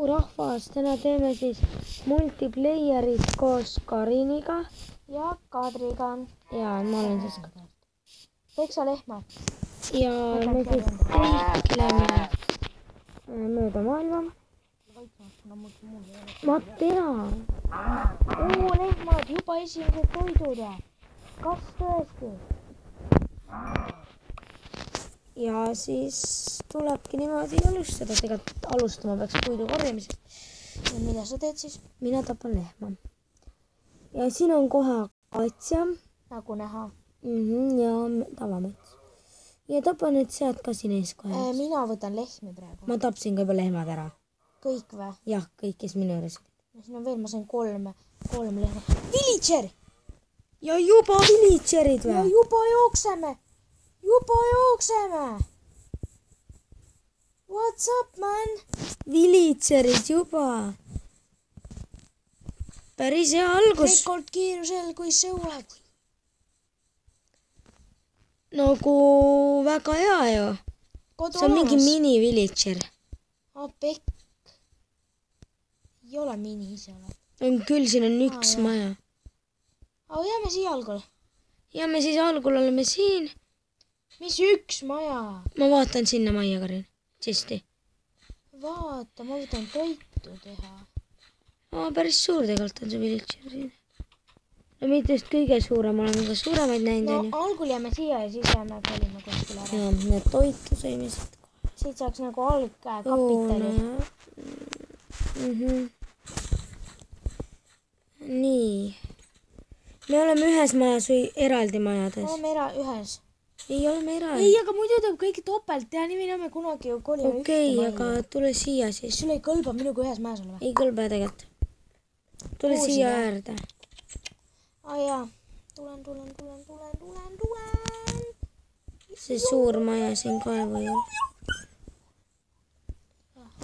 rahvas, täna teeme siis multiplayerit koos Kariniga ja Kadriga. Ja ma olen siis Peksa lehma. Ja me siis võitleme mööda maailma. Ma tean. Lehmad, juba esimesed toidud. Kas tõesti? Ja siis tulebki niimoodi alustada. Tegelikult alustama peaks puidu korjamisest. Ja mida sa teed siis? Mina tapan lehma. Ja siin on kohe akaatsia. Nagu näha. Ja tavamets. Ja tapan nüüd sealt ka siin ees kohe. Mina võtan lehmi praegu. Ma tapsin ka juba lehmad ära. Kõik või? Jah, kõik, kes minu juures. Siin on veel, ma sain kolm lehma. Villager! Ja juba villagerid või? Ja juba jookseme! What's up, man? Villagerid juba. Päris hea algus. Rekordkiirusel kui sõuad. Nagu väga hea ju. See on mingi mini-villager. Pekk. Ei ole mini ise ole. On küll, siin on üks maja. Jääme siia algul. Ja me siis algul oleme siin. Mis üks maja? Ma vaatan sinna majja, Karin. Siisti. Vaata, ma võtan toitu teha. Päris suur tegelikult on see villager siin. No mitte just kõige suurem, oleme ka suuremaid näinud. No algul jääme siia ja siis jääme kolima kuskil ära. Ja, need toitu sõime siit kohe. Siit saaks nagu algkapitali. Nii. Me oleme ühes majas või eraldi majades? Oleme ühes. Ei, oleme eraldi. Ei, aga muidu teeb kõik topelt ja nii me näeme kunagi ju kolime ühte majja. Aga tule siia siis. Sul ei kõlba minuga ühes majas olema? Ei kõlba tegelikult. Tule siia äärde. Jaa. Tulen. See suur maja siin kaevu juures.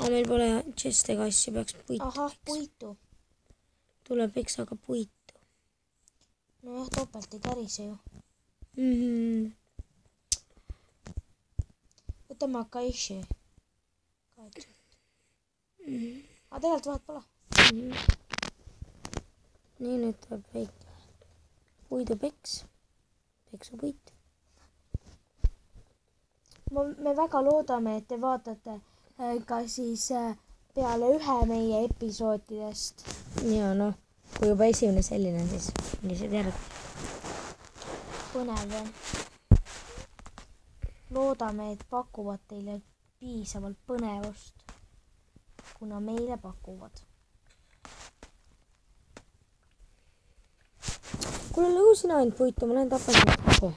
Meil pole chest ega asju, peaks puitu. Ahah, puitu. Tuleb Peksaga puitu. No jah, topelt ei kärise ju. Võtame akaishi. Aga tegelikult vahet pole. Nii, nüüd tuleb väike puidupeks. Peksu puit. Me väga loodame, et te vaatate ka siis peale ühe meie episoodidest. Ja noh, kui juba esimene selline on, siis millised järgmised. Põnev. Loodame, et pakuvad teile piisavalt põnevust, kuna meile pakuvad. Kuule, lõhu sina ainult puitu, ma lähen tapan sinna kogu.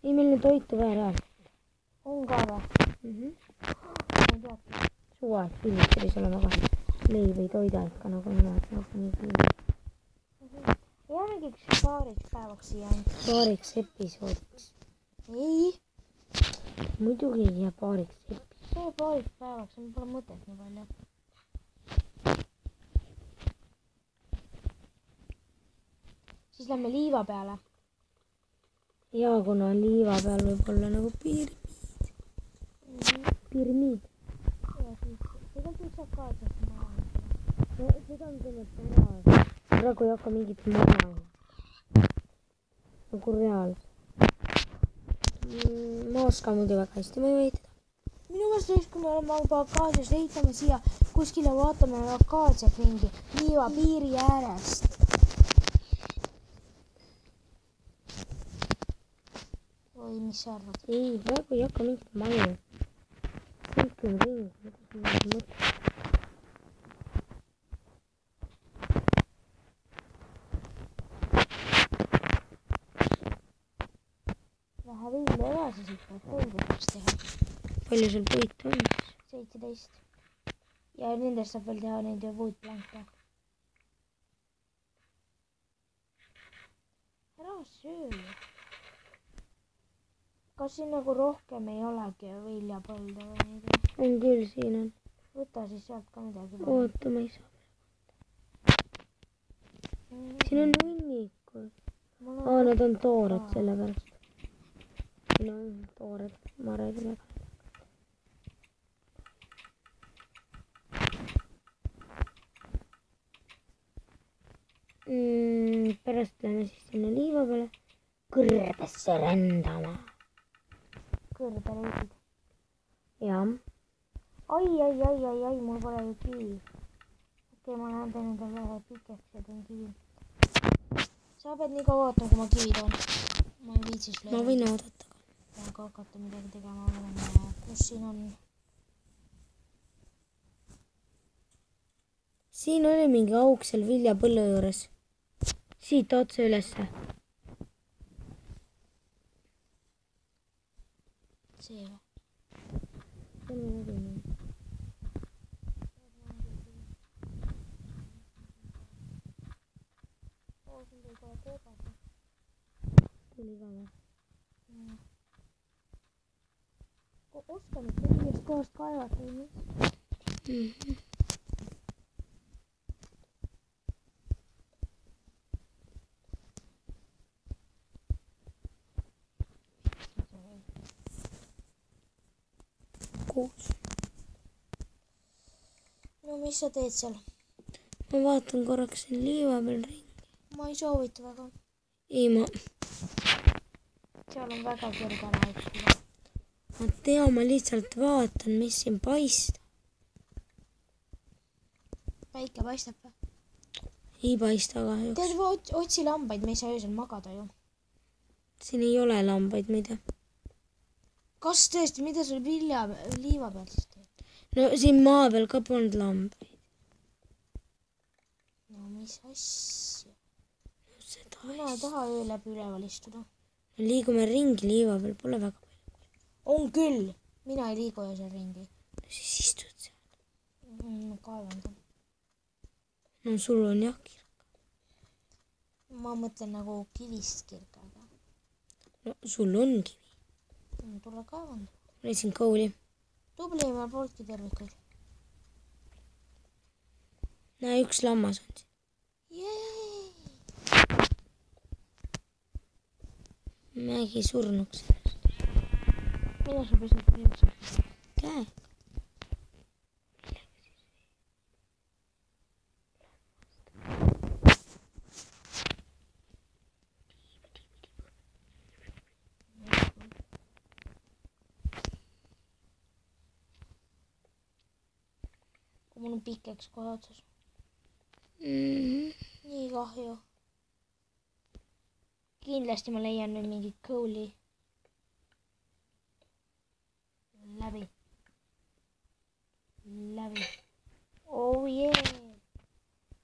Ei, meil nüüd toitu vaja reaalselt. On ka või? Suvaed villageris olema ka. Leib ei toida ikka nagu nemad, nagu nii küll. Jäämegi üks paariks päevaks siia. Paariks episoodiks. Ei. Muidugi ei jää paariks episoodiks. See paariks päevaks, meil pole mõtet nii palju. Siis lähme liiva peale. Ja kuna liiva peal võib olla nagu pirmiid. Pirmiid. Ja siis, tegelikult võiks akaasiat maha. No seda on tõmmata ära. Praegu ei hakka mingit maha. Nagu reaalselt. Ma oskan muidu väga hästi, ma ei võitada. Minu meelest võiks, kui me oleme juba akaasias ehitame siia kuskile vaatame akaasiat mingi liiva piiri äärest. Või mis sa arvad? Ei, praegu ei hakka mingit maju. Sõlkime ringi, kuidas ma mõtlen. Lähe vilja edasi siit, peab põlgudeks teha. Palju sul puitu on? 17. Ja nendest saab veel teha neid puutplanke. Ära söö. Kas siin nagu rohkem ei olegi viljapõlde või neid? On küll, siin on. Võta siis sealt ka midagi. Oota, ma ei saa. Siin on hunnikud. Need on toored selle pärast. Siin on toored marjad. pärast lähme siis sinna liiva peale kõrbesse rändama. kõrbereidid. Jah. Ai, mul pole ju kivi. Okei, ma lähen teen endale pikeks ja teen kivi. Sa pead nii kaua ootama, kui ma kivi toon. Ma ei viitsis lööda. Ma võin oodata. Pean ka hakata midagi tegema. Kus siin on? Siin oli mingi auk seal viljapõllu juures. Siit otse ülesse. See või? Tuli ka või? Oskan ikka viiest kohast kaevata või mis? Kuus. No mis sa teed seal? Ma vaatan korraks siin liiva peal ringi. Ma ei soovita väga. Ei, ma Seal on väga kõrge laeks. tea, ma lihtsalt vaatan, mis siin paistab. Päike paistab või? Ei paista kahjuks. Tead, otsi lambaid, me ei saa öösel magada ju. Siin ei ole lambaid, ma ei tea. Kas tõesti, mida sul liiva peal siis teed? No siin maa peal ka polnud lambaid. No mis asja? Seda Mina ei taha öö läbi üleval istuda. liigume ringi liiva peal, pole väga palju. On küll. Mina ei liigu öösel ringi. Siis istud seal. Kaevan ka. No sul on jah kirk. Ma mõtlen nagu kivist kirkaga. No sul on kivi. Tule kaevan. Ma läksin kooli. Tubli, ma polnudki tervikuid. Näe, üks lammas on siin. Jee! Mägi surnuks. Mida sa pesed peaks? Käe. Mul on pikeks kohe otsas. Nii kahju. Kindlasti ma leian nüüd mingi kooli. Läbi. Oh yeah.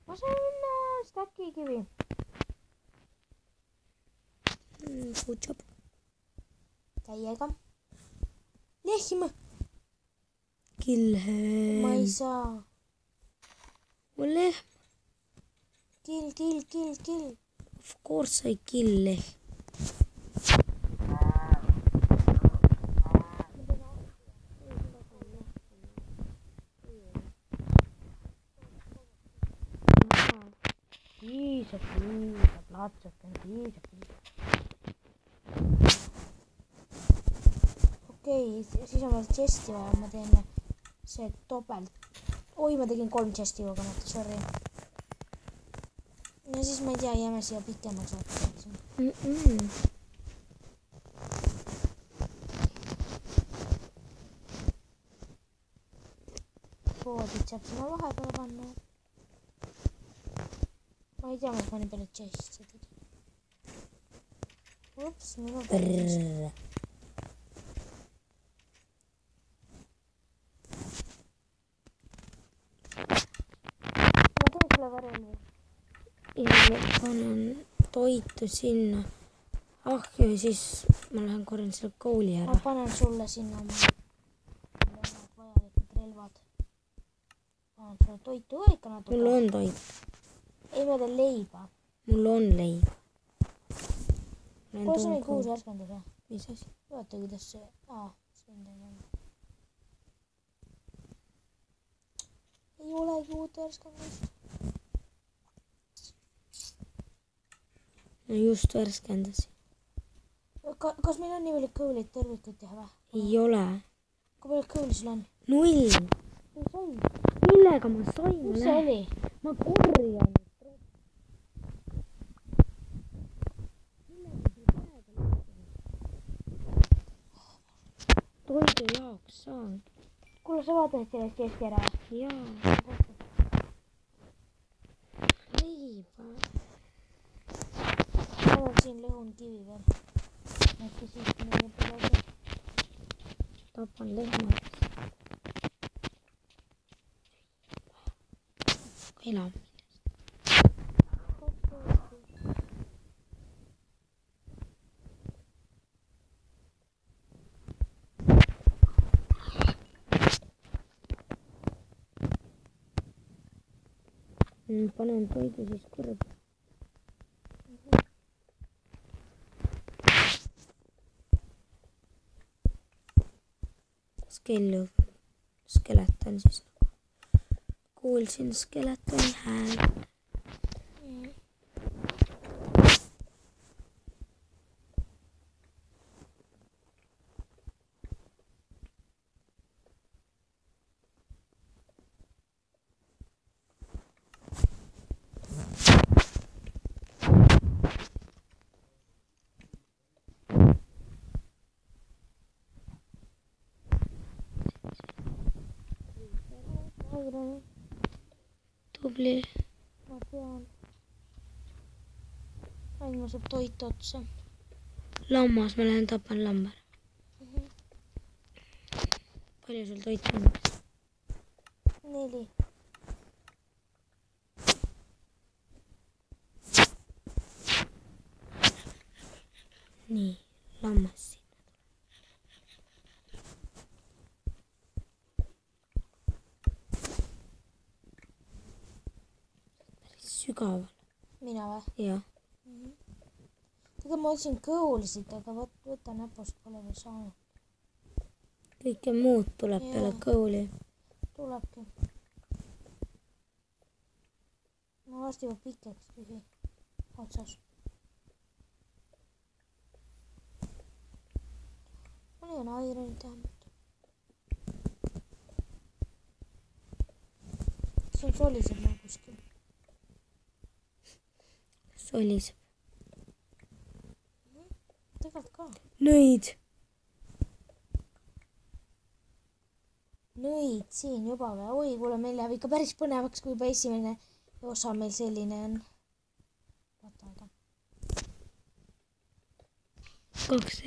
Ma sain stacki kivi. Good job. Täiega. Lehm. Kill. Ma ei saa. Mul lehm. Kill. Of course I kill lehm. Piisab, platsakan, piisab. Okei, siis on veel chesti vaja, ma teen see topelt. Oi, ma tegin 3 chesti kogemata, sorry. Ja siis ma ei tea, jääme siia pikemaks vaatama. Voodid saab sinna vahepeale panna. Ma ei tea, ma panin peale chesti. Ups, minu peale. Ma teen sulle varjali. Ja ma panen toitu sinna. Ja siis ma lähen korjan selle kooli ära. Ma panen sulle sinna oma vajalikud relvad. Panen sulle toitu ka ikka natuke. Mul on toit. Ei, ma teen leiba. Mul on leib. Kus on neid 6 värskendus? Mis asi? Vaata, kuidas see... siin teeme. Ei olegi uut värskendust. No just värskendasin. Kas meil on nii palju kõulit tervikuid teha või? Ei ole. Kui palju kõuli sul on? 0. Mis sai? Millega ma sain? Mis see oli? Ma korjan. toidu jaoks saan. Kuule, sa vaatasid sellest kesti ära? Jaa. Leiba. Ma olen siin lõhun kivi veel. Äkki siis meie pole. Tapan lehmad. Elamine. Panen toidu siis kõrba. Skeleton siis. Kuulsin skeletoni hääl. Tubli. Ma tean. Aina saab toit otsa. Lammas, ma lähen tapan lamba. Palju sul toit on? 4. Nii, lammas sinna tuleb. Päris sügaval. Mina või? Jah. Tegelikult ma otsin kõhulisid, aga võta näpust pole veel saanud. Kõike muud tuleb peale kõuli. Tulebki. Ma varsti juba pikeks tühi otsas. Ma leian aironit vähemalt. See on soliseb mul kuskil. Soliseb. Tegelikult ka. Nõid. Nõid siin juba või? Oi, kuule, meil läheb ikka päris põnevaks, kui juba esimene osa meil selline on. Vaata. 2